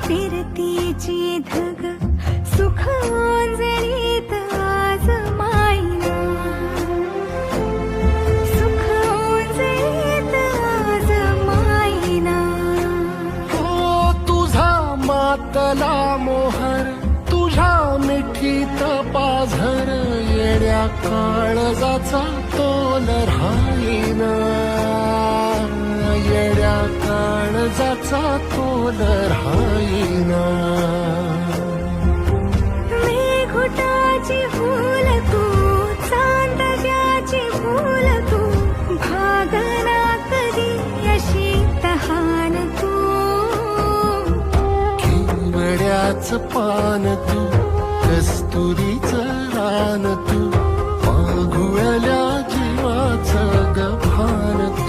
फिरतीची धग सुख ओंजळीत आज मायना, सुख ओंजळीत आज मायना. हो तुझा मातला मोहर, तुझ्या मिठीत पाझर, येड्या काळजाचा तोल राहीना, येड्या काळजाचा तोल राहीना. मेघुटाची फूल तू, चांदण्याची फूल तू, भागना कधी अशी तहान तू. केवड्याच पान तू, कस्तुरीचं रान तू, मागुळल्या जीवाचं गभान तू.